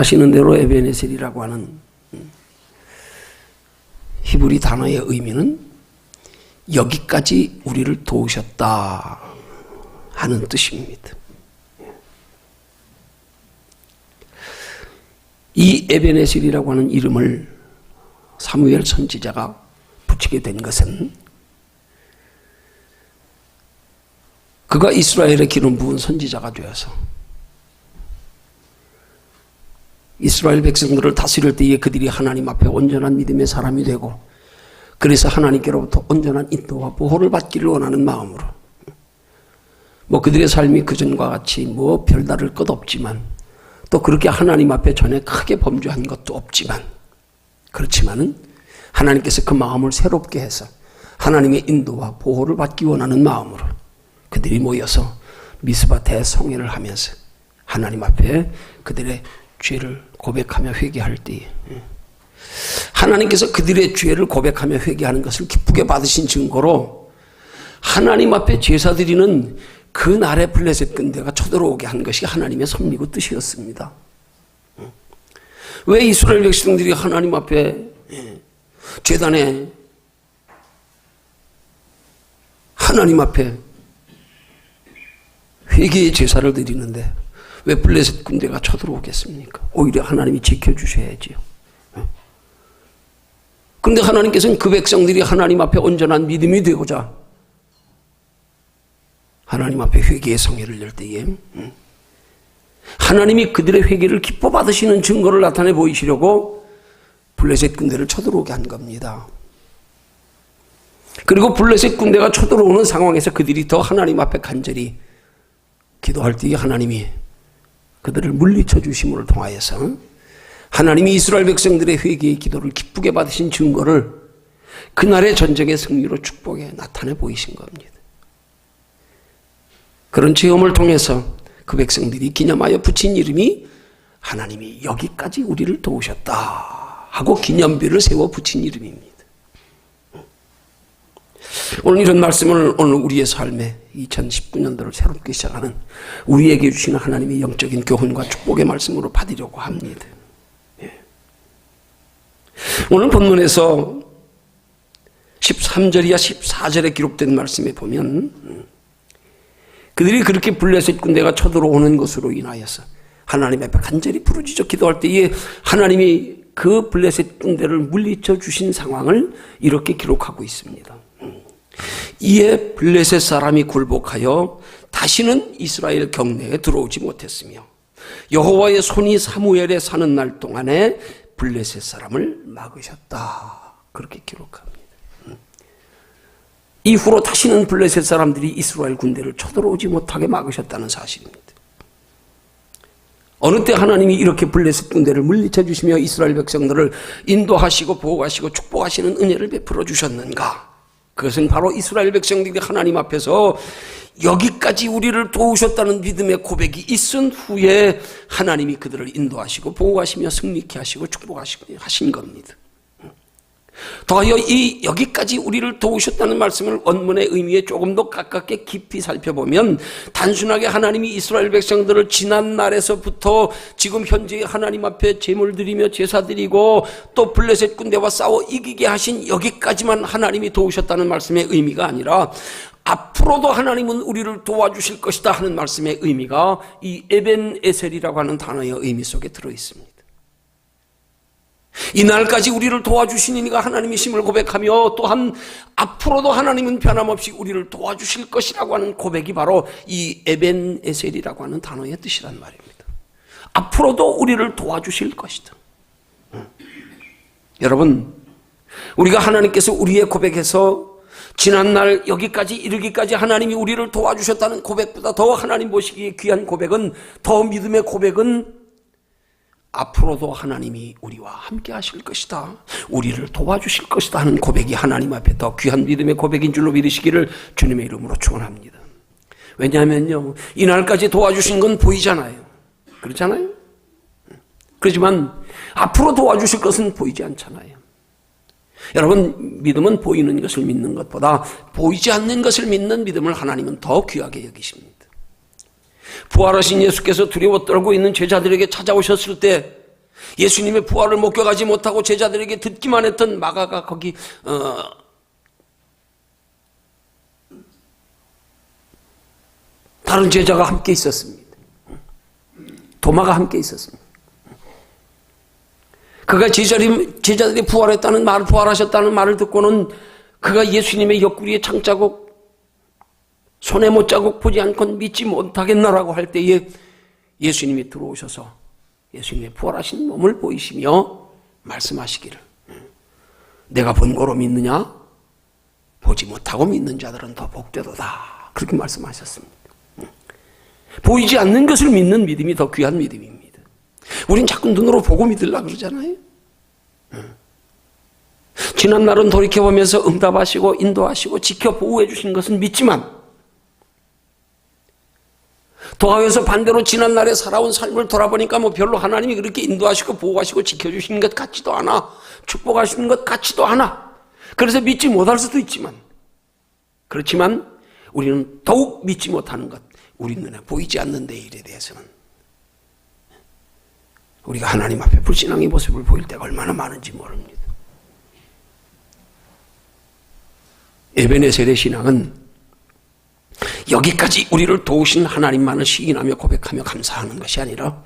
아시는 대로 에벤에셀이라고 하는 히브리 단어의 의미는 여기까지 우리를 도우셨다 하는 뜻입니다. 이 에벤에셀이라고 하는 이름을 사무엘 선지자가 붙이게 된 것은 그가 이스라엘의 기름 부은 선지자가 되어서 이스라엘 백성들을 다스릴 때에 그들이 하나님 앞에 온전한 믿음의 사람이 되고 그래서 하나님께로부터 온전한 인도와 보호를 받기를 원하는 마음으로 그들의 삶이 그전과 같이 별다를 것 없지만 또 그렇게 하나님 앞에 전에 크게 범죄한 것도 없지만 그렇지만은 하나님께서 그 마음을 새롭게 해서 하나님의 인도와 보호를 받기 원하는 마음으로 그들이 모여서 미스바 대성회를 하면서 하나님 앞에 그들의 죄를 고백하며 회개할 때에 하나님께서 그들의 죄를 고백하며 회개하는 것을 기쁘게 받으신 증거로 하나님 앞에 제사 드리는 그 날의 블레셋 군대가 쳐들어오게 한 것이 하나님의 섭리고 뜻이었습니다. 왜 이스라엘 백성들이 하나님 앞에 제단에 하나님 앞에 회개의 제사를 드리는데 왜 블레셋 군대가 쳐들어오겠습니까? 오히려 하나님이 지켜주셔야지요. 그런데 하나님께서는 그 백성들이 하나님 앞에 온전한 믿음이 되고자 하나님 앞에 회개의 성회를 열 때에 하나님이 그들의 회개를 기뻐 받으시는 증거를 나타내 보이시려고 블레셋 군대를 쳐들어오게 한 겁니다. 그리고 블레셋 군대가 쳐들어오는 상황에서 그들이 더 하나님 앞에 간절히 기도할 때에 하나님이 그들을 물리쳐 주심을 통하여서 하나님이 이스라엘 백성들의 회개의 기도를 기쁘게 받으신 증거를 그날의 전쟁의 승리로 축복에 나타내 보이신 겁니다. 그런 체험을 통해서 그 백성들이 기념하여 붙인 이름이 하나님이 여기까지 우리를 도우셨다 하고 기념비를 세워 붙인 이름입니다. 오늘 이런 말씀을 오늘 우리의 삶에 2019년도를 새롭게 시작하는 우리에게 주시는 하나님의 영적인 교훈과 축복의 말씀으로 받으려고 합니다. 오늘 본문에서 13절이야 14절에 기록된 말씀에 보면 그들이 그렇게 블레셋 군대가 쳐들어오는 것으로 인하여서 하나님 앞에 간절히 부르짖어 기도할 때에 하나님이 그 블레셋 군대를 물리쳐 주신 상황을 이렇게 기록하고 있습니다. 이에 블레셋 사람이 굴복하여 다시는 이스라엘 경내에 들어오지 못했으며 여호와의 손이 사무엘에 사는 날 동안에 블레셋 사람을 막으셨다. 그렇게 기록합니다. 이후로 다시는 블레셋 사람들이 이스라엘 군대를 쳐들어오지 못하게 막으셨다는 사실입니다. 어느 때 하나님이 이렇게 블레셋 군대를 물리쳐 주시며 이스라엘 백성들을 인도하시고 보호하시고 축복하시는 은혜를 베풀어 주셨는가? 그것은 바로 이스라엘 백성들이 하나님 앞에서 여기까지 우리를 도우셨다는 믿음의 고백이 있은 후에 하나님이 그들을 인도하시고 보호하시며 승리케 하시고 축복하시고 하신 겁니다. 더하여 이 여기까지 우리를 도우셨다는 말씀을 원문의 의미에 조금 더 가깝게 깊이 살펴보면 단순하게 하나님이 이스라엘 백성들을 지난 날에서부터 지금 현재 하나님 앞에 제물 드리며 제사 드리고 또 블레셋 군대와 싸워 이기게 하신 여기까지만 하나님이 도우셨다는 말씀의 의미가 아니라 앞으로도 하나님은 우리를 도와주실 것이다 하는 말씀의 의미가 이 에벤에셀이라고 하는 단어의 의미 속에 들어있습니다. 이날까지 우리를 도와주신 이가 하나님이심을 고백하며 또한 앞으로도 하나님은 변함없이 우리를 도와주실 것이라고 하는 고백이 바로 이 에벤에셀이라고 하는 단어의 뜻이란 말입니다. 앞으로도 우리를 도와주실 것이다. 여러분, 우리가 하나님께서 우리의 고백에서 지난날 여기까지 이르기까지 하나님이 우리를 도와주셨다는 고백보다 더 하나님 보시기에 귀한 고백은, 더 믿음의 고백은 앞으로도 하나님이 우리와 함께 하실 것이다, 우리를 도와주실 것이다 하는 고백이 하나님 앞에 더 귀한 믿음의 고백인 줄로 믿으시기를 주님의 이름으로 축원합니다. 왜냐하면요, 이날까지 도와주신 건 보이잖아요. 그렇잖아요? 그렇지만 앞으로 도와주실 것은 보이지 않잖아요. 여러분, 믿음은 보이는 것을 믿는 것보다 보이지 않는 것을 믿는 믿음을 하나님은 더 귀하게 여기십니다. 부활하신 예수께서 두려워 떨고 있는 제자들에게 찾아오셨을 때 예수님의 부활을 목격하지 못하고 제자들에게 듣기만 했던 마가가 거기 다른 제자가 함께 있었습니다. 도마가 함께 있었습니다. 그가 제자들이 부활했다는 말, 부활하셨다는 말을 듣고는 그가 예수님의 옆구리에 창자국, 손에 못자국 보지 않고는 믿지 못하겠나라고 할 때에 예수님이 들어오셔서 예수님의 부활하신 몸을 보이시며 말씀하시기를, 내가 본 거로 믿느냐? 보지 못하고 믿는 자들은 더 복되도다. 그렇게 말씀하셨습니다. 보이지 않는 것을 믿는 믿음이 더 귀한 믿음입니다. 우린 자꾸 눈으로 보고 믿으려고 그러잖아요. 지난 날은 돌이켜보면서 응답하시고 인도하시고 지켜 보호해 주신 것은 믿지만, 더하여서 반대로 지난 날에 살아온 삶을 돌아보니까 뭐 별로 하나님이 그렇게 인도하시고 보호하시고 지켜주시는 것 같지도 않아, 축복하시는 것 같지도 않아. 그래서 믿지 못할 수도 있지만, 그렇지만 우리는 더욱 믿지 못하는 것, 우리 눈에 보이지 않는 내 일에 대해서는 우리가 하나님 앞에 불신앙의 모습을 보일 때가 얼마나 많은지 모릅니다. 에베네셀의 신앙은 여기까지 우리를 도우신 하나님만을 시인하며 고백하며 감사하는 것이 아니라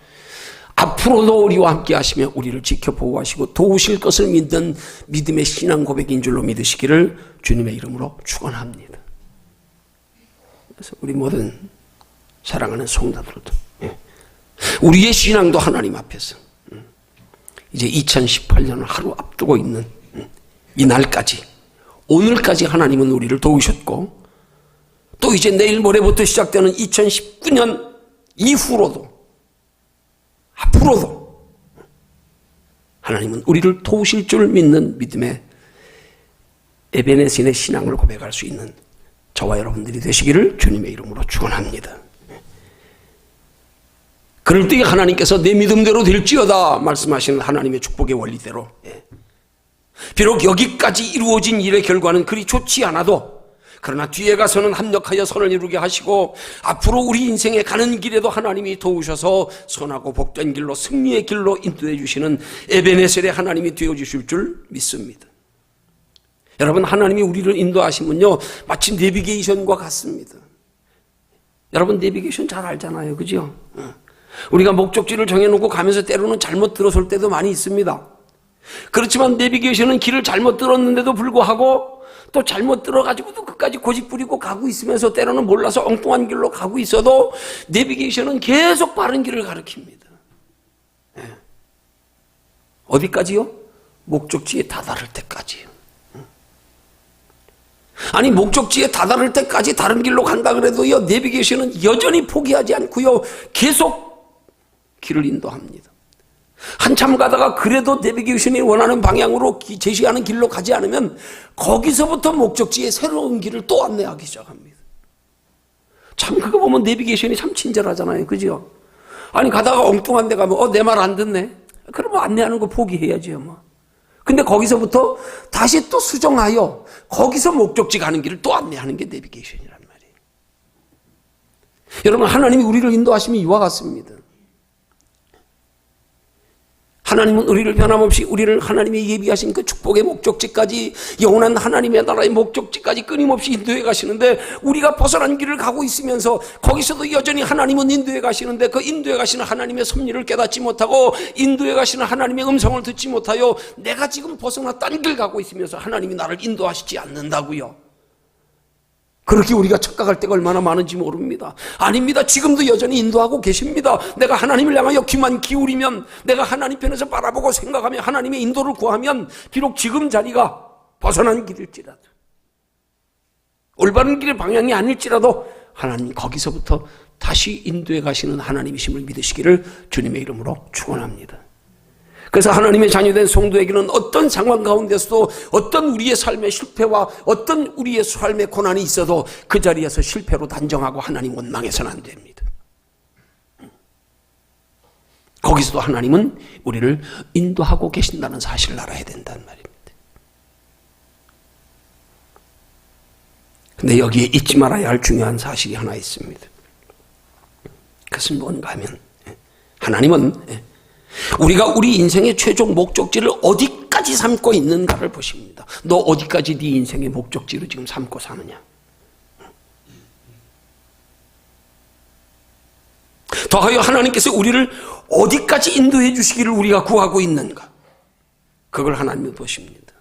앞으로도 우리와 함께 하시며 우리를 지켜 보호하시고 도우실 것을 믿는 믿음의 신앙 고백인 줄로 믿으시기를 주님의 이름으로 축원합니다. 그래서 우리 모든 사랑하는 성도들도 우리의 신앙도 하나님 앞에서 이제 2018년을 하루 앞두고 있는 이 날까지, 오늘까지 하나님은 우리를 도우셨고, 또 이제 내일 모레부터 시작되는 2019년 이후로도, 앞으로도 하나님은 우리를 도우실 줄 믿는 믿음의 에베네셀의 신앙을 고백할 수 있는 저와 여러분들이 되시기를 주님의 이름으로 축원합니다. 그럴 때 하나님께서 내 믿음대로 될지어다 말씀하시는 하나님의 축복의 원리대로, 비록 여기까지 이루어진 일의 결과는 그리 좋지 않아도, 그러나 뒤에 가서는 합력하여 선을 이루게 하시고 앞으로 우리 인생에 가는 길에도 하나님이 도우셔서 선하고 복된 길로, 승리의 길로 인도해 주시는 에베네셀의 하나님이 되어주실 줄 믿습니다. 여러분, 하나님이 우리를 인도하시면요 마치 내비게이션과 같습니다. 여러분 내비게이션 잘 알잖아요, 그죠? 우리가 목적지를 정해놓고 가면서 때로는 잘못 들어설 때도 많이 있습니다. 그렇지만 내비게이션은 길을 잘못 들었는데도 불구하고 또 잘못 들어가지고도 끝까지 고집 부리고 가고 있으면서 때로는 몰라서 엉뚱한 길로 가고 있어도 내비게이션은 계속 바른 길을 가리킵니다. 어디까지요? 목적지에 다다를 때까지요. 아니, 목적지에 다다를 때까지 다른 길로 간다 그래도요 내비게이션은 여전히 포기하지 않고요 계속 길을 인도합니다. 한참 가다가 그래도 내비게이션이 원하는 방향으로 제시하는 길로 가지 않으면 거기서부터 목적지에 새로운 길을 또 안내하기 시작합니다. 참 그거 보면 내비게이션이 참 친절하잖아요, 그죠? 아니 가다가 엉뚱한 데 가면 내 말 안 듣네? 그러면 안내하는 거 포기해야지요 뭐. 근데 거기서부터 다시 또 수정하여 거기서 목적지 가는 길을 또 안내하는 게 내비게이션이란 말이에요. 여러분, 하나님이 우리를 인도하심이 이와 같습니다. 하나님은 우리를 변함없이 우리를 하나님이 예비하신 그 축복의 목적지까지, 영원한 하나님의 나라의 목적지까지 끊임없이 인도해 가시는데, 우리가 벗어난 길을 가고 있으면서 거기서도 여전히 하나님은 인도해 가시는데 그 인도해 가시는 하나님의 섭리를 깨닫지 못하고 인도해 가시는 하나님의 음성을 듣지 못하여 내가 지금 벗어나 딴 길 가고 있으면서 하나님이 나를 인도하시지 않는다고요. 그렇게 우리가 착각할 때가 얼마나 많은지 모릅니다. 아닙니다. 지금도 여전히 인도하고 계십니다. 내가 하나님을 향하여 귀만 기울이면, 내가 하나님 편에서 바라보고 생각하며 하나님의 인도를 구하면 비록 지금 자리가 벗어난 길일지라도, 올바른 길의 방향이 아닐지라도 하나님 거기서부터 다시 인도해 가시는 하나님이심을 믿으시기를 주님의 이름으로 축원합니다. 그래서 하나님의 자녀된 성도에게는 어떤 상황 가운데서도 어떤 우리의 삶의 실패와 어떤 우리의 삶의 고난이 있어도 그 자리에서 실패로 단정하고 하나님 원망해서는 안 됩니다. 거기서도 하나님은 우리를 인도하고 계신다는 사실을 알아야 된다는 말입니다. 근데 여기에 잊지 말아야 할 중요한 사실이 하나 있습니다. 그것은 뭔가 하면, 하나님은 우리가 우리 인생의 최종 목적지를 어디까지 삼고 있는가를 보십니다. 너 어디까지 네 인생의 목적지로 지금 삼고 사느냐? 더하여 하나님께서 우리를 어디까지 인도해 주시기를 우리가 구하고 있는가? 그걸 하나님이 보십니다.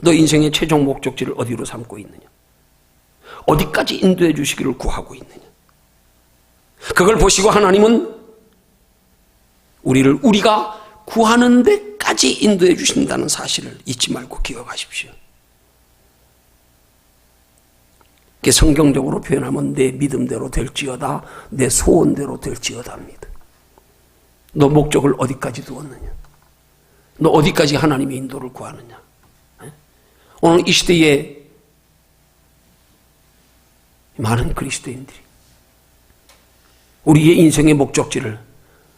너 인생의 최종 목적지를 어디로 삼고 있느냐? 어디까지 인도해 주시기를 구하고 있느냐? 그걸 보시고 하나님은 우리가 구하는 데까지 인도해 주신다는 사실을 잊지 말고 기억하십시오. 성경적으로 표현하면 내 믿음대로 될지어다, 내 소원대로 될지어다입니다. 너 목적을 어디까지 두었느냐? 너 어디까지 하나님의 인도를 구하느냐? 오늘 이 시대에 많은 그리스도인들이 우리의 인생의 목적지를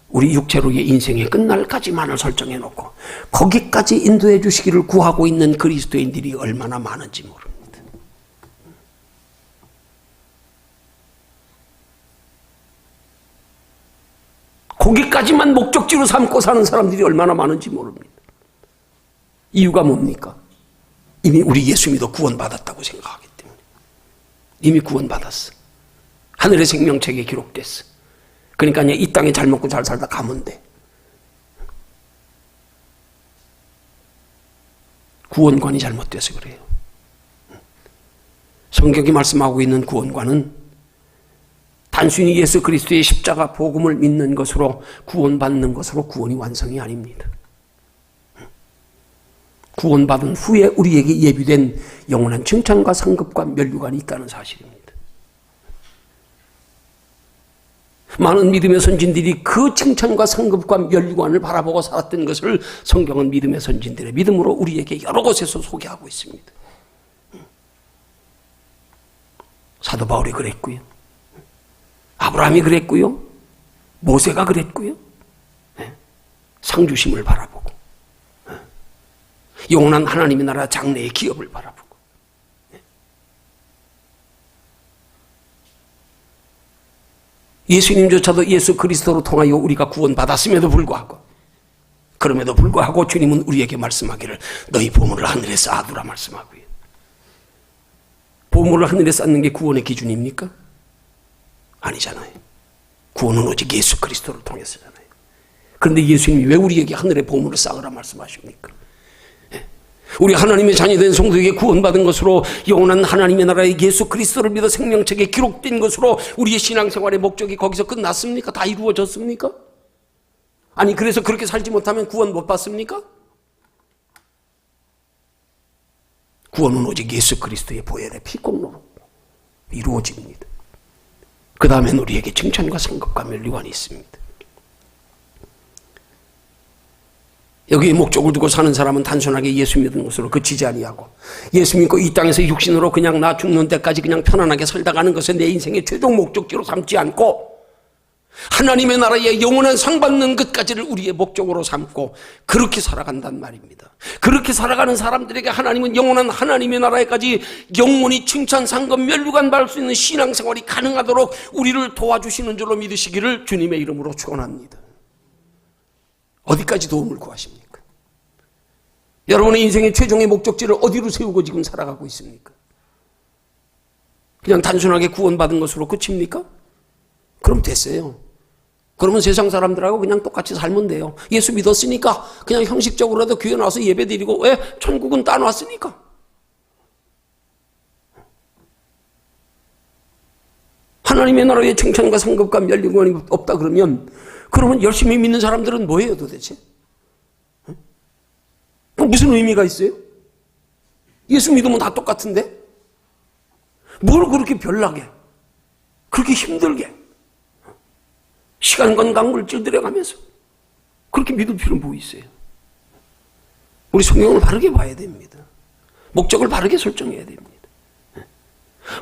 우리 육체로의 인생의 끝날까지만을 설정해 놓고 거기까지 인도해 주시기를 구하고 있는 그리스도인들이 얼마나 많은지 모릅니다. 거기까지만 목적지로 삼고 사는 사람들이 얼마나 많은지 모릅니다. 이유가 뭡니까? 이미 우리 예수 믿어 구원받았다고 생각하기 때문에. 이미 구원받았어. 하늘의 생명책에 기록됐어. 그러니까 이 땅에 잘 먹고 잘 살다 가면 돼. 구원관이 잘못돼서 그래요. 성경이 말씀하고 있는 구원관은 단순히 예수 그리스도의 십자가 복음을 믿는 것으로 구원받는 것으로 구원이 완성이 아닙니다. 구원받은 후에 우리에게 예비된 영원한 칭찬과 상급과 면류관이 있다는 사실입니다. 많은 믿음의 선진들이 그 칭찬과 상급과 면류관을 바라보고 살았던 것을 성경은 믿음의 선진들의 믿음으로 우리에게 여러 곳에서 소개하고 있습니다. 사도 바울이 그랬고요. 아브라함이 그랬고요. 모세가 그랬고요. 상주심을 바라보고 영원한 하나님의 나라 장래의 기업을 바라보고 예수님조차도 예수 그리스도로 통하여 우리가 구원받았음에도 불구하고 그럼에도 불구하고 주님은 우리에게 말씀하기를 너희 보물을 하늘에 쌓아두라 말씀하고요. 보물을 하늘에 쌓는 게 구원의 기준입니까? 아니잖아요. 구원은 오직 예수 그리스도를 통해서잖아요. 그런데 예수님이 왜 우리에게 하늘에 보물을 쌓으라 말씀하십니까? 우리 하나님의 자녀된 성도에게 구원받은 것으로 영원한 하나님의 나라의 예수 그리스도를 믿어 생명책에 기록된 것으로 우리의 신앙생활의 목적이 거기서 끝났습니까? 다 이루어졌습니까? 아니 그래서 그렇게 살지 못하면 구원 못 받습니까? 구원은 오직 예수 그리스도의 보혈의 피공로로 이루어집니다. 그 다음엔 우리에게 칭찬과 상급과 면류관이 있습니다. 여기에 목적을 두고 사는 사람은 단순하게 예수 믿는 것으로 그치지 아니하고 예수 믿고 이 땅에서 육신으로 그냥 나 죽는 때까지 그냥 편안하게 살다 가는 것을 내 인생의 최종 목적지로 삼지 않고 하나님의 나라의 영원한 상 받는 것까지를 우리의 목적으로 삼고 그렇게 살아간단 말입니다. 그렇게 살아가는 사람들에게 하나님은 영원한 하나님의 나라에까지 영원히 칭찬, 상급, 면류관 받을 수 있는 신앙생활이 가능하도록 우리를 도와주시는 줄로 믿으시기를 주님의 이름으로 축원합니다. 어디까지 도움을 구하십니까? 여러분의 인생의 최종의 목적지를 어디로 세우고 지금 살아가고 있습니까? 그냥 단순하게 구원받은 것으로 끝입니까? 그럼 됐어요. 그러면 세상 사람들하고 그냥 똑같이 살면 돼요. 예수 믿었으니까 그냥 형식적으로라도 교회 나와서 예배 드리고 왜? 천국은 따놨으니까. 하나님의 나라의 칭찬과 상급과 면류관이 없다 그러면 열심히 믿는 사람들은 뭐예요 도대체? 무슨 의미가 있어요? 예수 믿으면 다 똑같은데? 뭘 그렇게 별나게 그렇게 힘들게 시간 건강 물질 들여가면서 그렇게 믿을 필요는 뭐 있어요? 우리 성경을 바르게 봐야 됩니다. 목적을 바르게 설정해야 됩니다.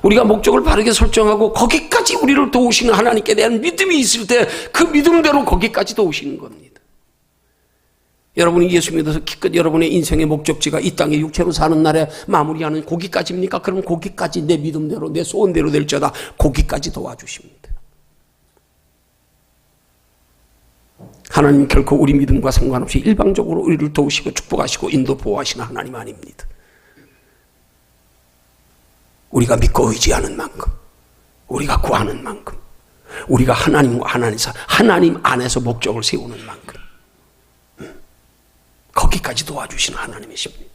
우리가 목적을 바르게 설정하고 거기까지 우리를 도우시는 하나님께 대한 믿음이 있을 때 그 믿음대로 거기까지 도우시는 겁니다. 여러분이 예수 믿어서 기껏 여러분의 인생의 목적지가 이 땅에 육체로 사는 날에 마무리하는 거기까지입니까? 그럼 거기까지 내 믿음대로 내 소원대로 될지어다 거기까지 도와주십니다. 하나님 결코 우리 믿음과 상관없이 일방적으로 우리를 도우시고 축복하시고 인도 보호하시는 하나님 아닙니다. 우리가 믿고 의지하는 만큼, 우리가 구하는 만큼, 우리가 하나님과 하나님 안에서 목적을 세우는 만큼 거기까지 도와주시는 하나님이십니다.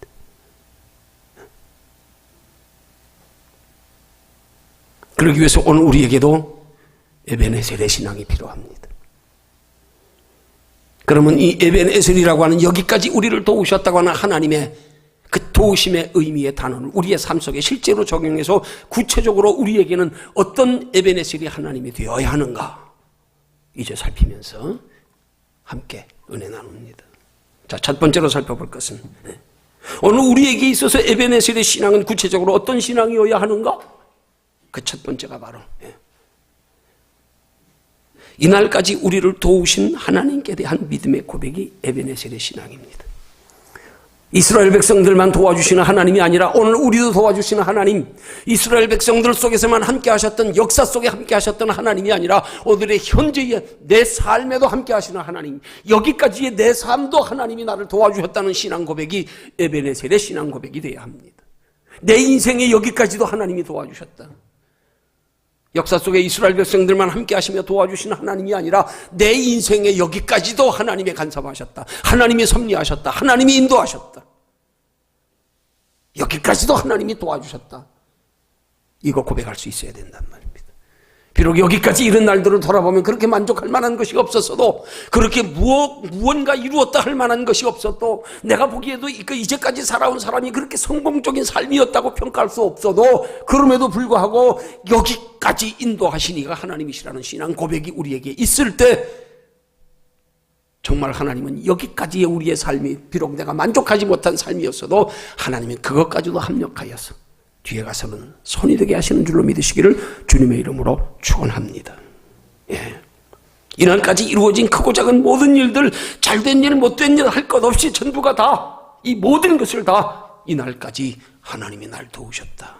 그러기 위해서 오늘 우리에게도 에벤에셀의 신앙이 필요합니다. 그러면 이 에벤에셀이라고 하는 여기까지 우리를 도우셨다고 하는 하나님의 그 도우심의 의미의 단어를 우리의 삶 속에 실제로 적용해서 구체적으로 우리에게는 어떤 에벤에셀이 하나님이 되어야 하는가 이제 살피면서 함께 은혜 나눕니다. 자, 첫 번째로 살펴볼 것은 오늘 우리에게 있어서 에벤에셀의 신앙은 구체적으로 어떤 신앙이어야 하는가? 그 첫 번째가 바로 이날까지 우리를 도우신 하나님께 대한 믿음의 고백이 에벤에셀의 신앙입니다. 이스라엘 백성들만 도와주시는 하나님이 아니라 오늘 우리도 도와주시는 하나님, 이스라엘 백성들 속에서만 함께 하셨던, 역사 속에 함께 하셨던 하나님이 아니라 오늘의 현재의 내 삶에도 함께 하시는 하나님, 여기까지의 내 삶도 하나님이 나를 도와주셨다는 신앙 고백이 에벤에셀의 신앙 고백이 되어야 합니다. 내 인생에 여기까지도 하나님이 도와주셨다. 역사 속에 이스라엘 백성들만 함께 하시며 도와주시는 하나님이 아니라 내 인생에 여기까지도 하나님이 간섭하셨다. 하나님이 섭리하셨다. 하나님이 인도하셨다. 여기까지도 하나님이 도와주셨다. 이거 고백할 수 있어야 된단 말입니다. 비록 여기까지 이런 날들을 돌아보면 그렇게 만족할 만한 것이 없었어도, 그렇게 무언가 이루었다 할 만한 것이 없어도, 내가 보기에도 이제까지 살아온 사람이 그렇게 성공적인 삶이었다고 평가할 수 없어도, 그럼에도 불구하고 여기까지 인도하신 이가 하나님이시라는 신앙 고백이 우리에게 있을 때 정말 하나님은 여기까지의 우리의 삶이 비록 내가 만족하지 못한 삶이었어도 하나님은 그것까지도 합력하여서 뒤에 가서는 손이 되게 하시는 줄로 믿으시기를 주님의 이름으로 축원합니다. 예. 이날까지 이루어진 크고 작은 모든 일들, 잘된 일, 못된 일 할 것 없이 전부가 다, 이 모든 것을 다 이날까지 하나님이 날 도우셨다.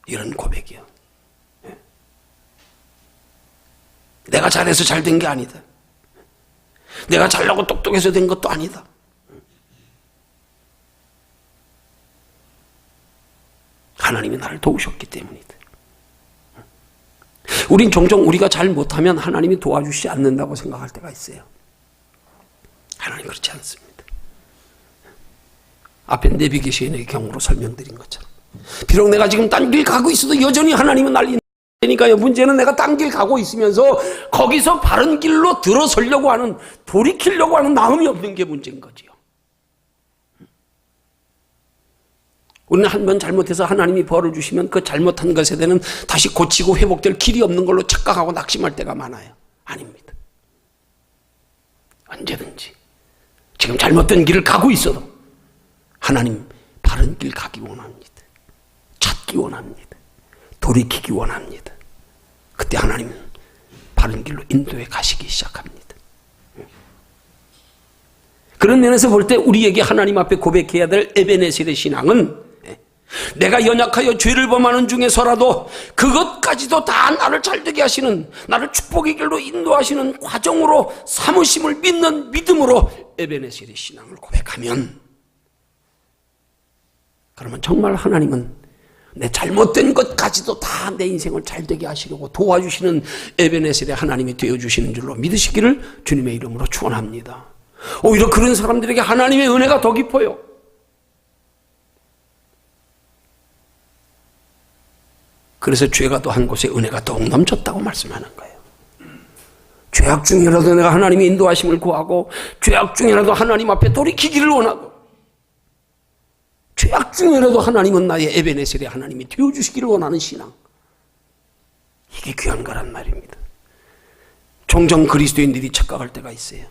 이런 고백이요. 예. 내가 잘해서 잘된 게 아니다. 내가 잘나고 똑똑해서 된 것도 아니다. 하나님이 나를 도우셨기 때문이다. 우린 종종 우리가 잘 못하면 하나님이 도와주시지 않는다고 생각할 때가 있어요. 하나님 그렇지 않습니다. 앞에 내비게이션의 경우로 설명드린 것처럼 비록 내가 지금 딴 길 가고 있어도 여전히 하나님은 날 인도하니까요. 문제는 내가 딴 길 가고 있으면서 거기서 바른 길로 들어서려고 하는, 돌이키려고 하는 마음이 없는 게 문제인 거지요. 우리는 한 번 잘못해서 하나님이 벌을 주시면 그 잘못한 것에 대해서는 다시 고치고 회복될 길이 없는 걸로 착각하고 낙심할 때가 많아요. 아닙니다. 언제든지 지금 잘못된 길을 가고 있어도 하나님 바른 길 가기 원합니다. 찾기 원합니다. 돌이키기 원합니다. 그때 하나님은 바른 길로 인도해 가시기 시작합니다. 그런 면에서 볼 때 우리에게 하나님 앞에 고백해야 될 에벤에셀의 신앙은 내가 연약하여 죄를 범하는 중에서라도 그것까지도 다 나를 잘되게 하시는, 나를 축복의 길로 인도하시는 과정으로 삼으심을 믿는 믿음으로 에벤에셀의 신앙을 고백하면, 그러면 정말 하나님은 내 잘못된 것까지도 다 내 인생을 잘되게 하시려고 도와주시는 에벤에셀의 하나님이 되어주시는 줄로 믿으시기를 주님의 이름으로 축원합니다. 오히려 그런 사람들에게 하나님의 은혜가 더 깊어요. 그래서 죄가 더한 곳에 은혜가 더욱 넘쳤다고 말씀하는 거예요. 죄악 중이라도 내가 하나님의 인도하심을 구하고, 죄악 중이라도 하나님 앞에 돌이키기를 원하고, 죄악 중이라도 하나님은 나의 에벤에셀의 하나님이 되어주시기를 원하는 신앙, 이게 귀한 거란 말입니다. 종종 그리스도인들이 착각할 때가 있어요.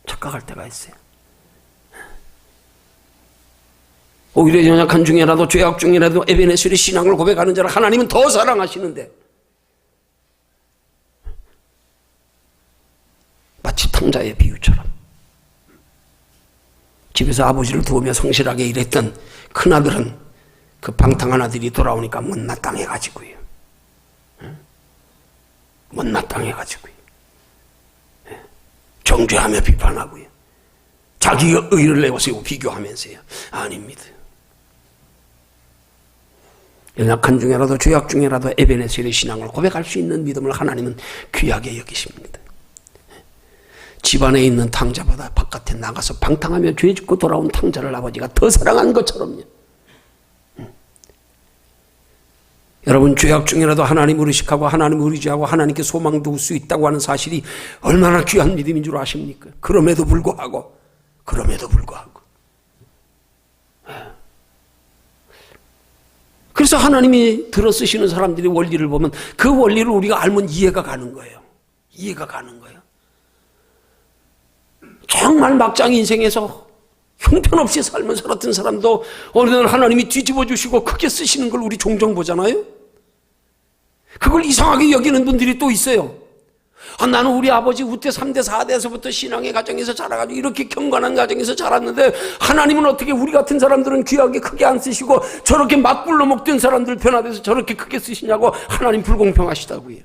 착각할 때가 있어요. 오히려 연약한 중이라도, 죄악 중이라도 에벤에셀의 신앙을 고백하는 자를 하나님은 더 사랑하시는데, 마치 탕자의 비유처럼 집에서 아버지를 도우며 성실하게 일했던 큰아들은 그 방탕한 아들이 돌아오니까 못마땅해가지고요. 못마땅해가지고요. 정죄하며 비판하고요. 자기가 의를 내세우고 비교하면서요. 아닙니다. 연약한 중에라도 죄악 중에라도 에베네셀의 신앙을 고백할 수 있는 믿음을 하나님은 귀하게 여기십니다. 집안에 있는 탕자보다 바깥에 나가서 방탕하며 죄 짓고 돌아온 탕자를 아버지가 더 사랑한 것처럼요. 여러분, 죄악 중에라도 하나님을 의식하고 하나님을 의지하고 하나님께 소망 둘 수 있다고 하는 사실이 얼마나 귀한 믿음인 줄 아십니까? 그럼에도 불구하고 그래서 하나님이 들어 쓰시는 사람들이 원리를 보면 그 원리를 우리가 알면 이해가 가는 거예요. 정말 막장 인생에서 형편없이 삶을 살았던 사람도 어느 날 하나님이 뒤집어 주시고 크게 쓰시는 걸 우리 종종 보잖아요. 그걸 이상하게 여기는 분들이 또 있어요. 나는 우리 아버지 우태 3대 4대에서부터 신앙의 가정에서 자라가지고 이렇게 경건한 가정에서 자랐는데 하나님은 어떻게 우리 같은 사람들은 귀하게 크게 안 쓰시고 저렇게 막불로 먹던 사람들 변화돼서 저렇게 크게 쓰시냐고 하나님 불공평하시다고요.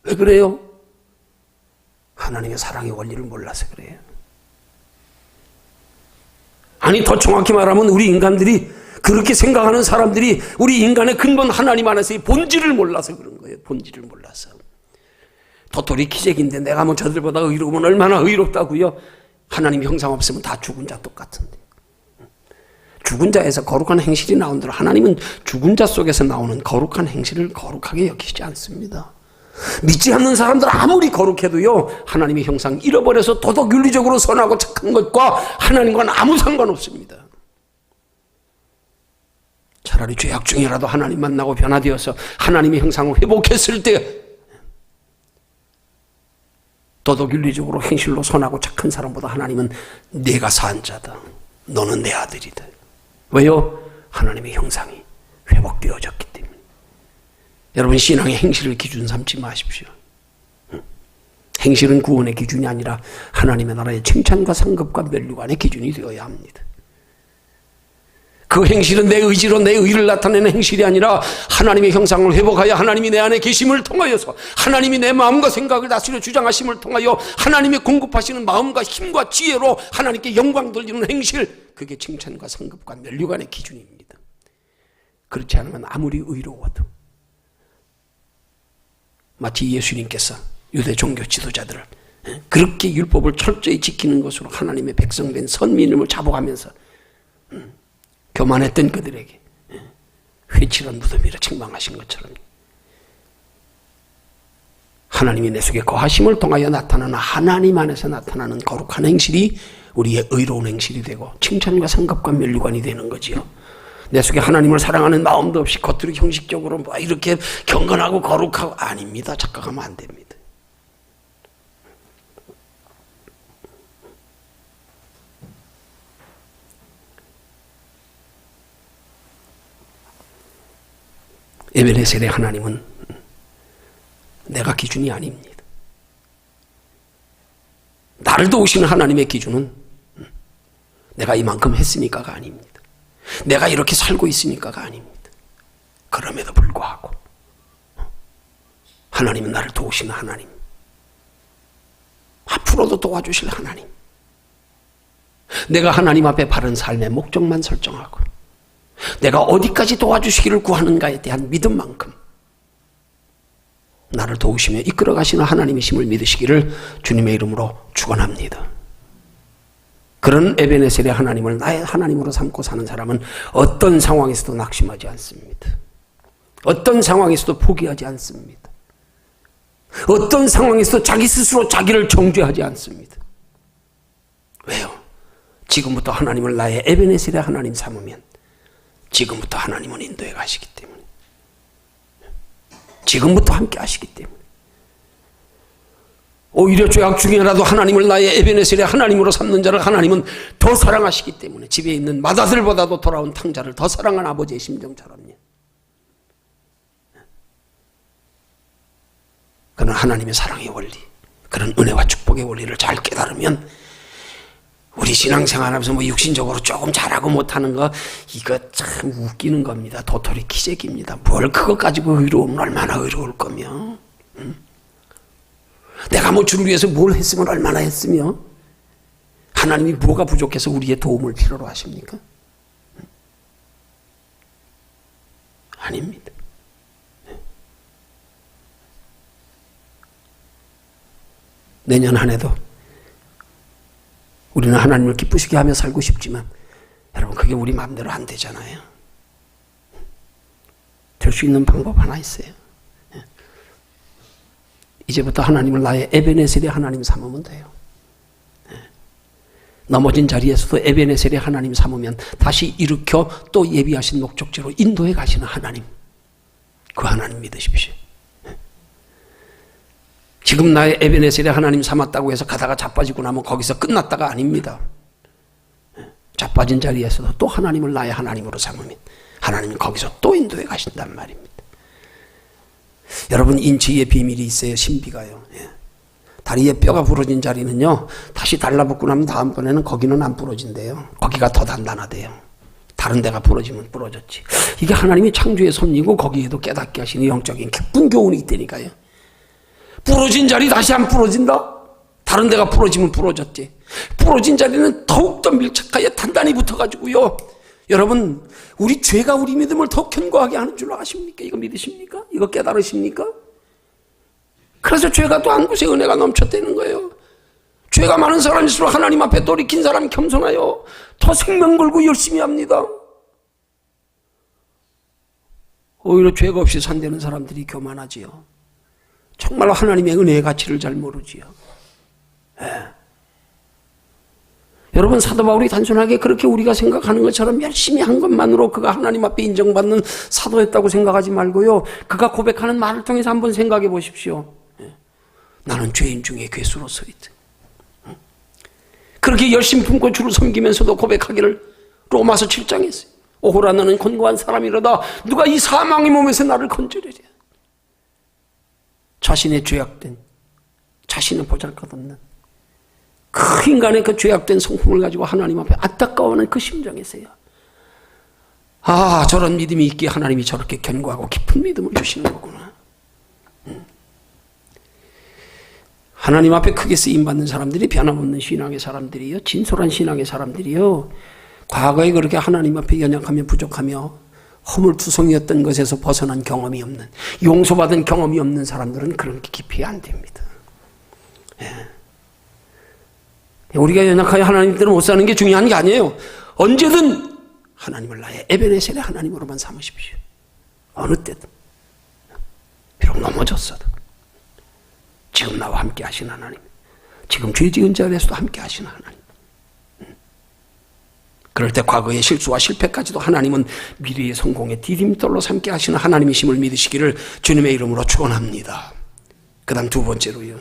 왜 그래요? 하나님의 사랑의 원리를 몰라서 그래요. 아니, 더 정확히 말하면 우리 인간들이 그렇게 생각하는 사람들이 우리 인간의 근본 하나님 안에서의 본질을 몰라서 그런 거예요. 본질을 몰라서. 도토리 키재기인데 내가 뭐 저들보다 의로우면 얼마나 의롭다고요. 하나님 형상 없으면 다 죽은 자 똑같은데. 죽은 자에서 거룩한 행실이 나온 대로 하나님은 죽은 자 속에서 나오는 거룩한 행실을 거룩하게 여기시지 않습니다. 믿지 않는 사람들 아무리 거룩해도요, 하나님의 형상 잃어버려서 도덕윤리적으로 선하고 착한 것과 하나님과는 아무 상관없습니다. 차라리 죄악 중이라도 하나님 만나고 변화되어서 하나님의 형상을 회복했을 때 도덕윤리적으로 행실로 선하고 착한 사람보다 하나님은 내가 산 자다, 너는 내 아들이다. 왜요? 하나님의 형상이 회복되어졌기 때문에. 여러분, 신앙의 행실을 기준 삼지 마십시오. 행실은 구원의 기준이 아니라 하나님의 나라의 칭찬과 상급과 면류관의 기준이 되어야 합니다. 그 행실은 내 의지로 내 의를 나타내는 행실이 아니라 하나님의 형상을 회복하여 하나님이 내 안에 계심을 통하여서 하나님이 내 마음과 생각을 다스려 주장하심을 통하여 하나님의 공급하시는 마음과 힘과 지혜로 하나님께 영광 돌리는 행실, 그게 칭찬과 상급과 면류관의 기준입니다. 그렇지 않으면 아무리 의로워도 마치 예수님께서 유대 종교 지도자들을 그렇게 율법을 철저히 지키는 것으로 하나님의 백성된 선민임을 자복하면서 교만했던 그들에게 회칠한 무덤이라 책망하신 것처럼 하나님이 내 속에 거하심을 통하여 나타나는 하나님 안에서 나타나는 거룩한 행실이 우리의 의로운 행실이 되고 칭찬과 상급과 면류관이 되는 거지요. 내 속에 하나님을 사랑하는 마음도 없이 겉으로 형식적으로 뭐 이렇게 경건하고 거룩하고 아닙니다. 착각하면 안 됩니다. 에베네셀의 하나님은 내가 기준이 아닙니다. 나를 도우시는 하나님의 기준은 내가 이만큼 했으니까가 아닙니다. 내가 이렇게 살고 있으니까가 아닙니다. 그럼에도 불구하고 하나님은 나를 도우시는 하나님, 앞으로도 도와주실 하나님, 내가 하나님 앞에 바른 삶의 목적만 설정하고 내가 어디까지 도와주시기를 구하는가에 대한 믿음만큼 나를 도우시며 이끌어 가시는 하나님이심을 믿으시기를 주님의 이름으로 축원합니다. 그런 에베네셀의 하나님을 나의 하나님으로 삼고 사는 사람은 어떤 상황에서도 낙심하지 않습니다. 어떤 상황에서도 포기하지 않습니다. 어떤 상황에서도 자기 스스로 자기를 정죄하지 않습니다. 왜요? 지금부터 하나님을 나의 에베네셀의 하나님 삼으면 지금부터 하나님은 인도해 가시기 때문에, 지금부터 함께 하시기 때문에, 오히려 죄악 중에라도 하나님을 나의 에베네셀의 하나님으로 삼는 자를 하나님은 더 사랑하시기 때문에 집에 있는 맏아들보다도 돌아온 탕자를 더 사랑한 아버지의 심정처럼요. 그런 하나님의 사랑의 원리, 그런 은혜와 축복의 원리를 잘 깨달으면 우리 신앙생활하면서 뭐 육신적으로 조금 잘하고 못하는 거 이거 참 웃기는 겁니다. 도토리 키재기입니다. 뭘 그거 가지고 의로우면 얼마나 의로울 거며. 내가 뭐 주를 위해서 뭘 했으면 얼마나 했으며 하나님이 뭐가 부족해서 우리의 도움을 필요로 하십니까? 아닙니다. 내년 한 해도 우리는 하나님을 기쁘시게 하며 살고 싶지만 여러분 그게 우리 마음대로 안 되잖아요. 될 수 있는 방법 하나 있어요. 이제부터 하나님을 나의 에베네셀의 하나님 삼으면 돼요. 넘어진 자리에서도 에베네셀의 하나님 삼으면 다시 일으켜 또 예비하신 목적지로 인도해 가시는 하나님, 그 하나님 믿으십시오. 지금 나의 에베네셀의 하나님 삼았다고 해서 가다가 자빠지고 나면 거기서 끝났다가 아닙니다. 자빠진 자리에서도 또 하나님을 나의 하나님으로 삼으면 하나님이 거기서 또 인도해 가신단 말입니다. 여러분 인치의 비밀이 있어요. 신비가요. 다리에 뼈가 부러진 자리는요 다시 달라붙고 나면 다음번에는 거기는 안 부러진대요. 거기가 더 단단하대요. 다른 데가 부러지면 부러졌지. 이게 하나님이 창조의 섭리고 거기에도 깨닫게 하시는 영적인 기쁜 교훈이 있다니까요. 부러진 자리 다시 안 부러진다? 다른 데가 부러지면 부러졌지. 부러진 자리는 더욱더 밀착하여 단단히 붙어가지고요. 여러분 우리 죄가 우리 믿음을 더 견고하게 하는 줄로 아십니까? 이거 믿으십니까? 이거 깨달으십니까? 그래서 죄가 또 한 곳에 은혜가 넘쳤다는 거예요. 죄가 많은 사람일수록 하나님 앞에 돌이킨 사람이 겸손하여 더 생명 걸고 열심히 합니다. 오히려 죄가 없이 산다는 사람들이 교만하지요. 정말 하나님의 은혜의 가치를 잘 모르지요. 여러분 사도 바울이 단순하게 그렇게 우리가 생각하는 것처럼 열심히 한 것만으로 그가 하나님 앞에 인정받는 사도였다고 생각하지 말고요. 그가 고백하는 말을 통해서 한번 생각해 보십시오. 나는 죄인 중에 괴수로서 있다. 그렇게 열심히 품고 주를 섬기면서도 고백하기를 로마서 7장에 했어요. 오호라 너는 권고한 사람이로다. 누가 이 사망의 몸에서 나를 건져내랴. 자신의 죄악된, 자신은 보잘것없는 그 인간의 그 죄악된 성품을 가지고 하나님 앞에 안타까워하는 그 심정에서요. 아, 저런 믿음이 있기에 하나님이 저렇게 견고하고 깊은 믿음을 주시는 거구나. 하나님 앞에 크게 쓰임받는 사람들이 변함없는 신앙의 사람들이요, 진솔한 신앙의 사람들이요, 과거에 그렇게 하나님 앞에 연약하며 부족하며 허물투성이었던 것에서 벗어난 경험이 없는, 용서받은 경험이 없는 사람들은 그렇게 깊이 안 됩니다. 우리가 연약하여 하나님 때문에 못 사는 게 중요한 게 아니에요. 언제든 하나님을 나의 에베네셀의 하나님으로만 삼으십시오. 어느 때든. 비록 넘어졌어도 지금 나와 함께 하신 하나님, 지금 죄 지은 자리에서도 함께 하신 하나님. 그럴 때 과거의 실수와 실패까지도 하나님은 미래의 성공의 디딤돌로 삼게 하시는 하나님이심을 믿으시기를 주님의 이름으로 축원합니다. 그 다음 두 번째로요,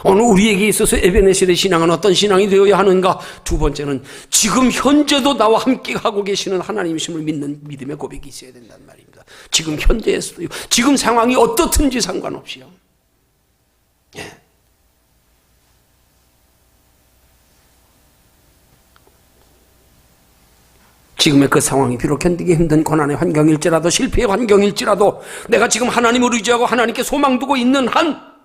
오늘 우리에게 있어서 에베네셀의 신앙은 어떤 신앙이 되어야 하는가? 두 번째는 지금 현재도 나와 함께 하고 계시는 하나님이심을 믿는 믿음의 고백이 있어야 된단 말입니다. 지금 현재에서도요, 지금 상황이 어떻든지 상관없이요. 지금의 그 상황이 비록 견디기 힘든 고난의 환경일지라도, 실패의 환경일지라도, 내가 지금 하나님을 의지하고 하나님께 소망 두고 있는 한,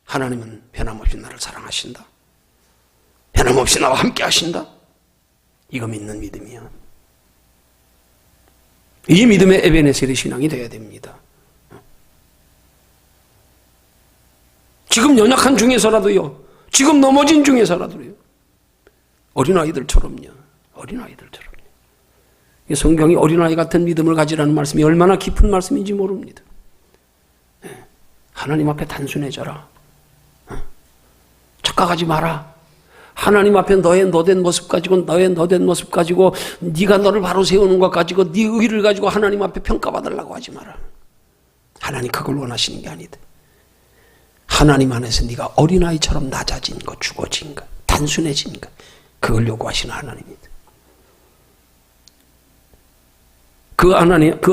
하나님은 변함없이 나를 사랑하신다. 변함없이 나와 함께 하신다. 이거 믿는 믿음이야. 이 믿음의 에베네셀의 신앙이 되어야 됩니다. 지금 연약한 중에서라도요, 지금 넘어진 중에서라도요, 어린아이들처럼요. 어린아이들처럼요. 이 성경이 어린아이 같은 믿음을 가지라는 말씀이 얼마나 깊은 말씀인지 모릅니다. 하나님 앞에 단순해져라. 착각하지 마라. 하나님 앞에 너의 너된 모습 가지고, 너의 너된 모습 가지고, 네가 너를 바로 세우는 것 가지고, 네 의를 가지고 하나님 앞에 평가받으려고 하지 마라. 하나님 그걸 원하시는 게 아니다. 하나님 안에서 네가 어린아이처럼 낮아진 것, 죽어진 것, 단순해진 것, 그걸 요구하시는 하나님입니다. 그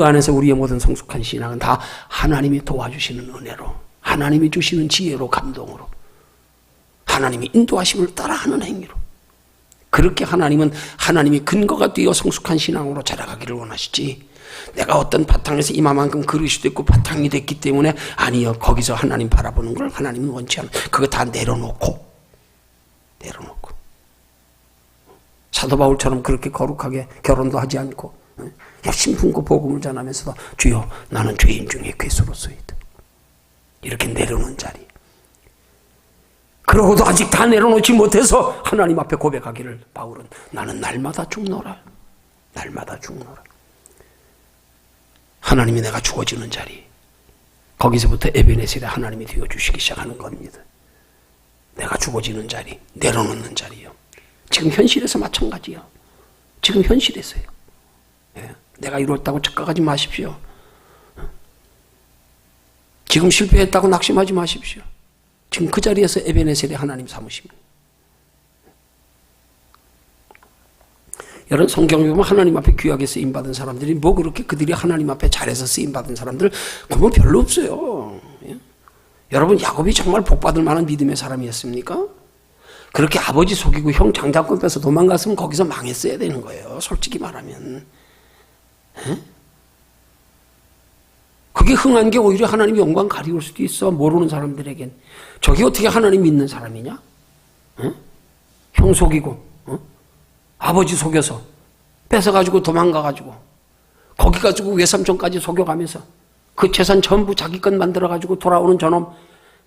안에서 우리의 모든 성숙한 신앙은 다 하나님이 도와주시는 은혜로, 하나님이 주시는 지혜로, 감동으로, 하나님이 인도하심을 따라하는 행위로, 그렇게 하나님은 하나님이 근거가 되어 성숙한 신앙으로 자라가기를 원하시지, 내가 어떤 바탕에서 이마만큼 그릇이 됐고 바탕이 됐기 때문에 아니요, 거기서 하나님 바라보는 걸 하나님은 원치 않아. 그거 다 내려놓고 사도 바울처럼 그렇게 거룩하게 결혼도 하지 않고 열심히 품고 복음을 전하면서도 주여 나는 죄인 중에 괴수로서이다, 이렇게 내려놓은 자리. 그러고도 아직 다 내려놓지 못해서 하나님 앞에 고백하기를 바울은 나는 날마다 죽노라, 날마다 죽노라. 하나님이 내가 죽어지는 자리, 거기서부터 에베네셀에 하나님이 되어주시기 시작하는 겁니다. 내가 죽어지는 자리, 내려놓는 자리요. 지금 현실에서 마찬가지요. 지금 현실에서요. 예. 내가 이뤘다고 착각하지 마십시오. 지금 실패했다고 낙심하지 마십시오. 지금 그 자리에서 에베네셀에 하나님 삼으십니다. 여러분, 성경에 보면 하나님 앞에 귀하게 쓰임받은 사람들이 뭐 그렇게 그들이 하나님 앞에 잘해서 쓰임받은 사람들 보면 별로 없어요. 예? 여러분, 야곱이 정말 복받을 만한 믿음의 사람이었습니까? 그렇게 아버지 속이고 형 장자권 빼서 도망갔으면 거기서 망했어야 되는 거예요, 솔직히 말하면. 예? 그게 흥한 게 오히려 하나님 영광 가리울 수도 있어, 모르는 사람들에겐. 저게 어떻게 하나님 믿는 사람이냐? 예? 형 속이고 아버지 속여서 뺏어가지고 도망가가지고 거기 가지고 외삼촌까지 속여가면서 그 재산 전부 자기 것 만들어가지고 돌아오는 저놈,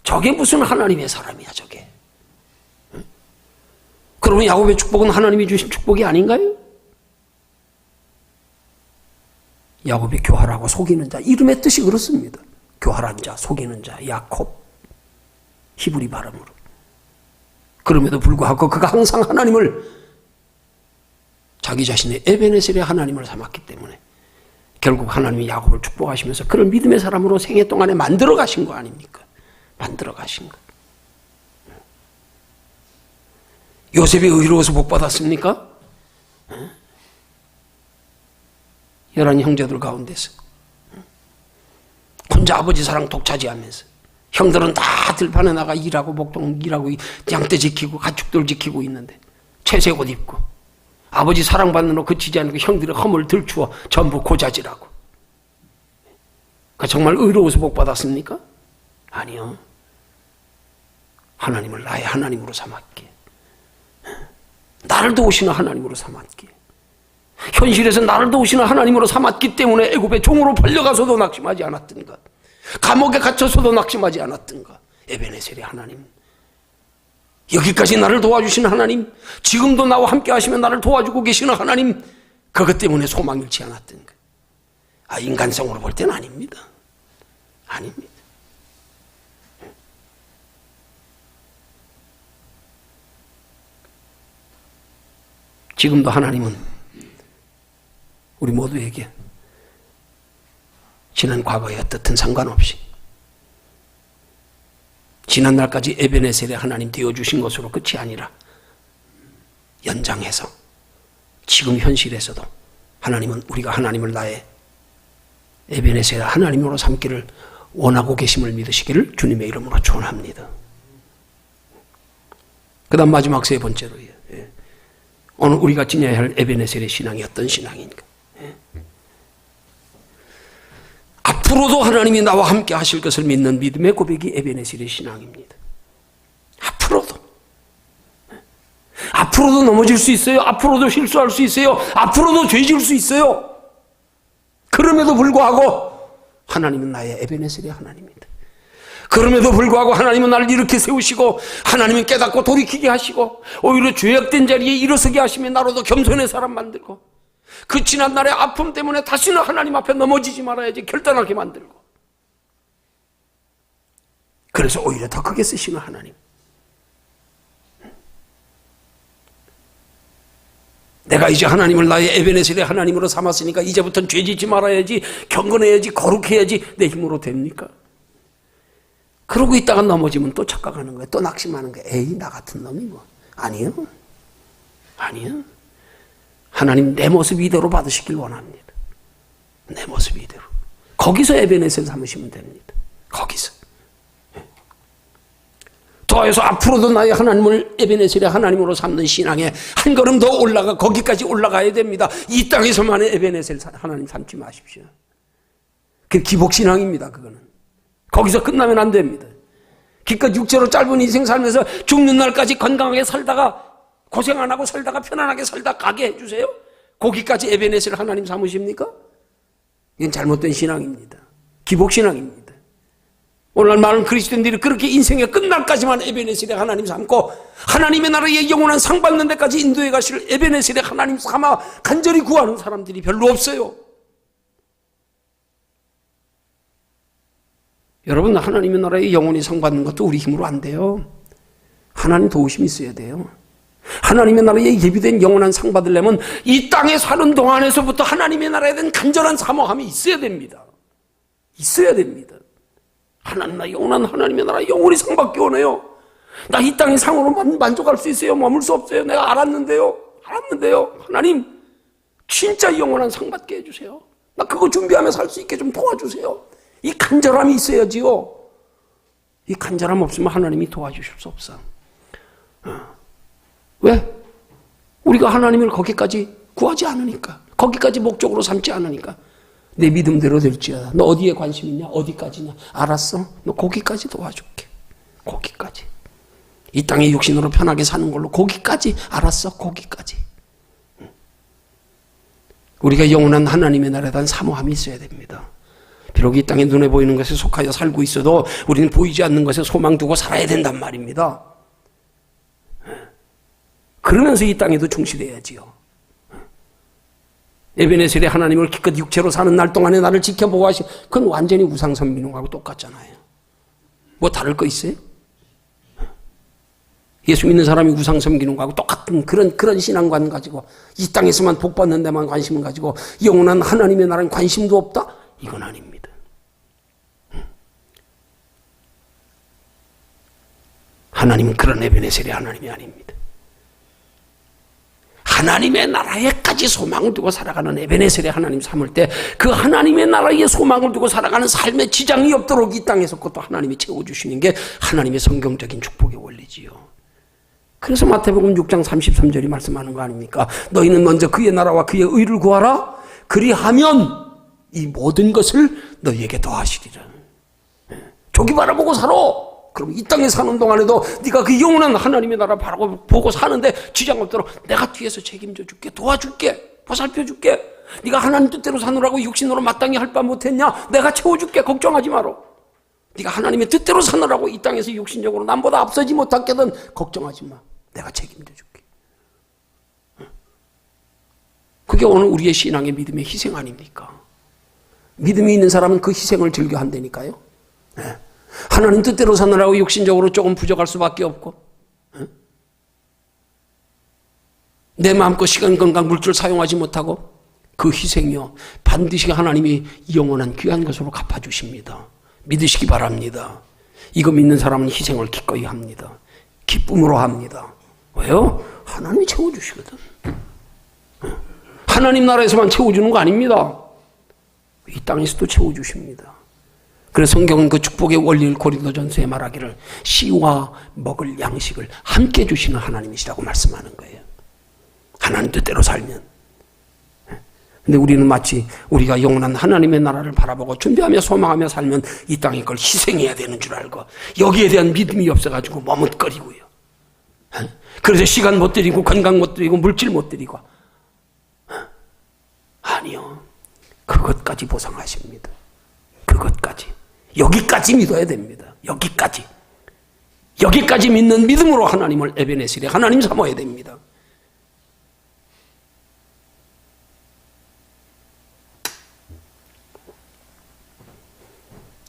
저게 무슨 하나님의 사람이야 저게. 응? 그러면 야곱의 축복은 하나님이 주신 축복이 아닌가요? 야곱이 교활하고 속이는 자, 이름의 뜻이 그렇습니다. 교활한 자, 속이는 자, 야콥, 히브리 발음으로. 그럼에도 불구하고 그가 항상 하나님을 자기 자신의 에베네셀의 하나님을 삼았기 때문에 결국 하나님이 야곱을 축복하시면서 그를 믿음의 사람으로 생애 동안에 만들어 가신 거 아닙니까? 만들어 가신 거. 요셉이 의로워서 복 받았습니까? 11 형제들 가운데서 혼자 아버지 사랑 독차지하면서 형들은 다 들판에 나가 일하고 목동 일하고 양떼 지키고 가축들 지키고 있는데 채색 옷 입고 아버지 사랑받는 거 그치지 않고 형들의 허물 들추어 전부 고자질하고. 정말 의로워서 복 받았습니까? 아니요. 하나님을 나의 하나님으로 삼았기에, 나를 도우시는 하나님으로 삼았기에, 현실에서 나를 도우시는 하나님으로 삼았기 때문에 애굽의 종으로 벌려가서도 낙심하지 않았던 것, 감옥에 갇혀서도 낙심하지 않았던 것, 에베네셀의 하나님, 여기까지 나를 도와주시는 하나님, 지금도 나와 함께 하시면 나를 도와주고 계시는 하나님, 그것 때문에 소망 잃지 않았던 것. 인간성으로 볼 때는 아닙니다. 아닙니다. 지금도 하나님은 우리 모두에게 지난 과거의 어떻든 상관없이 지난 날까지 에베네셀의 하나님 되어주신 것으로 끝이 아니라 연장해서 지금 현실에서도 하나님은 우리가 하나님을 나의 에베네셀의 하나님으로 삼기를 원하고 계심을 믿으시기를 주님의 이름으로 축원합니다. 그 다음 마지막 세 번째로요. 오늘 우리가 지녀야 할 에베네셀의 신앙이 어떤 신앙인가? 앞으로도 하나님이 나와 함께 하실 것을 믿는 믿음의 고백이 에베네셀의 신앙입니다. 앞으로도 넘어질 수 있어요. 앞으로도 실수할 수 있어요. 앞으로도 죄 지을 수 있어요. 그럼에도 불구하고 하나님은 나의 에베네셀의 하나님입니다. 그럼에도 불구하고 하나님은 나를 이렇게 세우시고 하나님은 깨닫고 돌이키게 하시고 오히려 죄악된 자리에 일어서게 하시며 나로도 겸손의 사람 만들고 그 지난 날의 아픔 때문에 다시는 하나님 앞에 넘어지지 말아야지 결단하게 만들고, 그래서 오히려 더 크게 쓰시는 하나님. 내가 이제 하나님을 나의 에베네셀의 하나님으로 삼았으니까 이제부터는 죄짓지 말아야지, 경건해야지, 거룩해야지, 내 힘으로 됩니까? 그러고 있다가 넘어지면 또 착각하는 거예요. 또 낙심하는 거예요. 에이, 나 같은 놈이 뭐. 아니요. 하나님 내 모습 이대로 받으시길 원합니다. 내 모습 이대로. 거기서 에베네셀 삼으시면 됩니다. 거기서. 더해서 앞으로도 나의 하나님을 에베네셀의 하나님으로 삼는 신앙에 한 걸음 더 올라가 거기까지 올라가야 됩니다. 이 땅에서만의 에베네셀 하나님 삼지 마십시오. 그 기복신앙입니다. 그거는 거기서 끝나면 안 됩니다. 기껏 육체로 짧은 인생 살면서 죽는 날까지 건강하게 살다가 고생 안 하고 살다가 편안하게 살다 가게 해주세요. 거기까지 에베네셀 하나님 삼으십니까? 이건 잘못된 신앙입니다. 기복신앙입니다. 오늘날 많은 그리스도인들이 그렇게 인생의 끝날까지만 에베네셀의 하나님 삼고 하나님의 나라의 영원한 상 받는 데까지 인도해 가실 에베네셀의 하나님 삼아 간절히 구하는 사람들이 별로 없어요. 여러분, 하나님의 나라의 영원히 상 받는 것도 우리 힘으로 안 돼요. 하나님 도우심이 있어야 돼요. 하나님의 나라에 예비된 영원한 상 받으려면 이 땅에 사는 동안에서부터 하나님의 나라에 대한 간절한 사모함이 있어야 됩니다. 있어야 됩니다. 하나님 나 영원한 하나님의 나라 영원히 상 받기 원해요. 나 이 땅의 상으로 만족할 수 있어요? 머물 수 없어요? 내가 알았는데요. 하나님 진짜 영원한 상 받게 해주세요. 나 그거 준비하며 살 수 있게 좀 도와주세요. 이 간절함이 있어야지요. 이 간절함 없으면 하나님이 도와주실 수 없어. 왜? 우리가 하나님을 거기까지 구하지 않으니까, 거기까지 목적으로 삼지 않으니까. 내 믿음대로 될지어다. 너 어디에 관심 있냐? 어디까지냐? 알았어. 너 거기까지 도와줄게. 거기까지. 이 땅에 육신으로 편하게 사는 걸로 거기까지. 알았어. 거기까지. 우리가 영원한 하나님의 나라에 대한 사모함이 있어야 됩니다. 비록 이 땅에 눈에 보이는 것에 속하여 살고 있어도 우리는 보이지 않는 것에 소망 두고 살아야 된단 말입니다. 그러면서 이 땅에도 충실해야지요. 에베네셀의 하나님을 기껏 육체로 사는 날 동안에 나를 지켜보고 하시, 그건 완전히 우상선민용하고 똑같잖아요. 뭐 다를 거 있어요? 예수 믿는 사람이 우상섬기는거하고 똑같은 그런 신앙관 가지고 이 땅에서만 복 받는 데만 관심을 가지고 영원한 하나님의 나라는 관심도 없다? 이건 아닙니다. 하나님은 그런 에베네셀의 하나님이 아닙니다. 하나님의 나라에까지 소망을 두고 살아가는 에베네셀의 하나님 삼을 때 그 하나님의 나라에 소망을 두고 살아가는 삶의 지장이 없도록 이 땅에서 그것도 하나님이 채워주시는 게 하나님의 성경적인 축복의 원리지요. 그래서 마태복음 6장 33절이 말씀하는 거 아닙니까? 너희는 먼저 그의 나라와 그의 의를 구하라. 그리하면 이 모든 것을 너희에게 더하시리라. 저기 바라보고 살아. 그럼 이 땅에 사는 동안에도 네가 그 영원한 하나님의 나라 바라보고 사는데 지장 없도록 내가 뒤에서 책임져 줄게, 도와줄게, 보살펴 줄게. 네가 하나님 뜻대로 사느라고 육신으로 마땅히 할 바 못했냐? 내가 채워줄게. 걱정하지 마라. 네가 하나님의 뜻대로 사느라고 이 땅에서 육신적으로 남보다 앞서지 못하게든 걱정하지 마. 내가 책임져 줄게. 그게 오늘 우리의 신앙의 믿음의 희생 아닙니까? 믿음이 있는 사람은 그 희생을 즐겨 한다니까요. 네. 하나님 뜻대로 사느라고 육신적으로 조금 부족할 수밖에 없고, 내 마음껏 시간, 건강, 물질 사용하지 못하고 그 희생이요 반드시 하나님이 영원한 귀한 것으로 갚아주십니다. 믿으시기 바랍니다. 이거 믿는 사람은 희생을 기꺼이 합니다. 기쁨으로 합니다. 왜요? 하나님이 채워주시거든. 하나님 나라에서만 채워주는 거 아닙니다. 이 땅에서도 채워주십니다. 그래서 성경은 그 축복의 원리를 고린도전서에 말하기를 씨와 먹을 양식을 함께 주시는 하나님이시라고 말씀하는 거예요. 하나님 뜻대로 살면. 근데 우리는 마치 우리가 영원한 하나님의 나라를 바라보고 준비하며 소망하며 살면 이 땅의 걸 희생해야 되는 줄 알고 여기에 대한 믿음이 없어가지고 머뭇거리고요. 그래서 시간 못 드리고 건강 못 드리고 물질 못 드리고. 아니요. 그것까지 보상하십니다. 그것까지. 여기까지 믿어야 됩니다. 여기까지 믿는 믿음으로 하나님을 에베네셀의 하나님 삼아야 됩니다.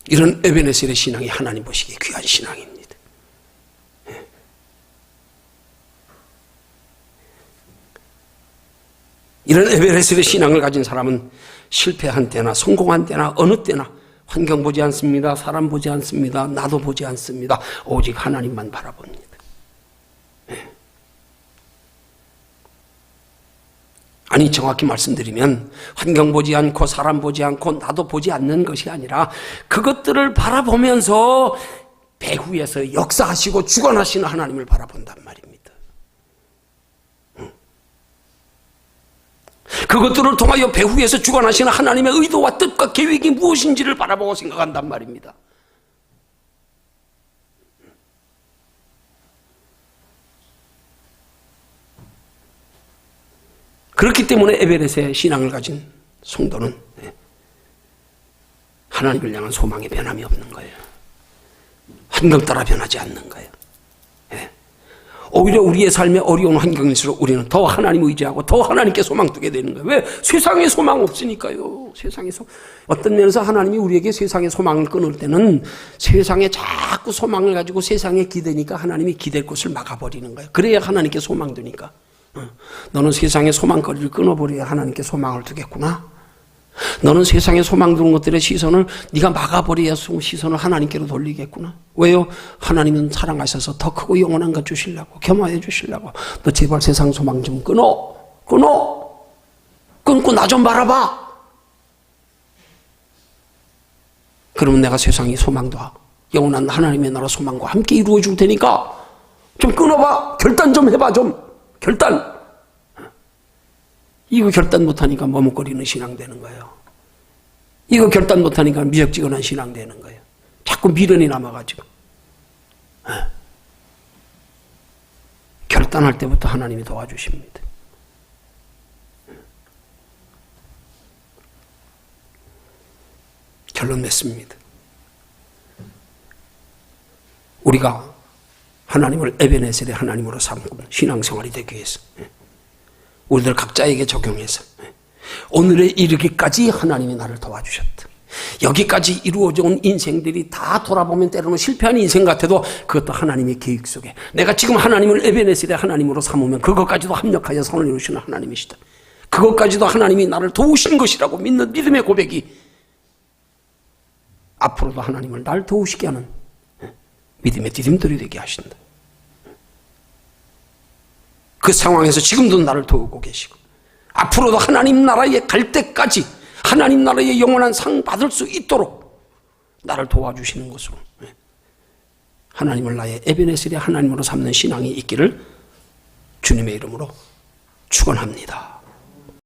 이런 에베네셀의 신앙이 하나님 보시기에 귀한 신앙입니다. 이런 에베네셀의 신앙을 가진 사람은 실패한 때나 성공한 때나 어느 때나 환경 보지 않습니다. 사람 보지 않습니다. 나도 보지 않습니다. 오직 하나님만 바라봅니다. 아니 정확히 말씀드리면 환경 보지 않고 사람 보지 않고 나도 보지 않는 것이 아니라 그것들을 바라보면서 배후에서 역사하시고 주관하시는 하나님을 바라본단 말입니다. 그것들을 통하여 배후에서 주관하시는 하나님의 의도와 뜻과 계획이 무엇인지를 바라보고 생각한단 말입니다. 그렇기 때문에 에베레스의 신앙을 가진 성도는 하나님을 향한 소망에 변함이 없는 거예요. 환경 따라 변하지 않는 거예요. 오히려 우리의 삶의 어려운 환경일수록 우리는 더 하나님 의지하고 더 하나님께 소망 두게 되는 거예요. 왜? 세상에 소망 없으니까요. 어떤 면에서 하나님이 우리에게 세상의 소망을 끊을 때는 세상에 자꾸 소망을 가지고 세상에 기대니까 하나님이 기댈 곳을 막아버리는 거예요. 그래야 하나님께 소망 두니까. 너는 세상의 소망거리를 끊어버려야 하나님께 소망을 두겠구나. 너는 세상에 소망 두는 것들의 시선을 네가 막아버려야 시선을 하나님께로 돌리겠구나. 왜요? 하나님은 사랑하셔서 더 크고 영원한 것 주시려고, 겸하여 주시려고. 너 제발 세상 소망 좀 끊고 나 좀 바라봐. 그러면 내가 세상의 소망도 영원한 하나님의 나라 소망과 함께 이루어 줄 테니까 좀 끊어봐. 결단 좀 해봐. 결단. 이거 결단 못하니까 머뭇거리는 신앙 되는 거예요. 이거 결단 못하니까 미적지근한 신앙 되는 거예요. 자꾸 미련이 남아가지고. 결단할 때부터 하나님이 도와주십니다. 결론 맺습니다. 우리가 하나님을 에베네셀의 하나님으로 삼고 신앙생활이 되기 위해서 우리들 각자에게 적용해서 오늘에 이르기까지 하나님이 나를 도와주셨다. 여기까지 이루어져 온 인생들이 다 돌아보면 때로는 실패한 인생 같아도 그것도 하나님의 계획 속에 내가 지금 하나님을 에베네셀의 하나님으로 삼으면 그것까지도 합력하여 선을 이루시는 하나님이시다. 그것까지도 하나님이 나를 도우신 것이라고 믿는 믿음의 고백이 앞으로도 하나님을 날 도우시게 하는 믿음의 디딤돌이 되게 하신다. 그 상황에서 지금도 나를 도우고 계시고 앞으로도 하나님 나라에 갈 때까지 하나님 나라의 영원한 상 받을 수 있도록 나를 도와주시는 것으로 하나님을 나의 에베네셀의 하나님으로 삼는 신앙이 있기를 주님의 이름으로 축원합니다.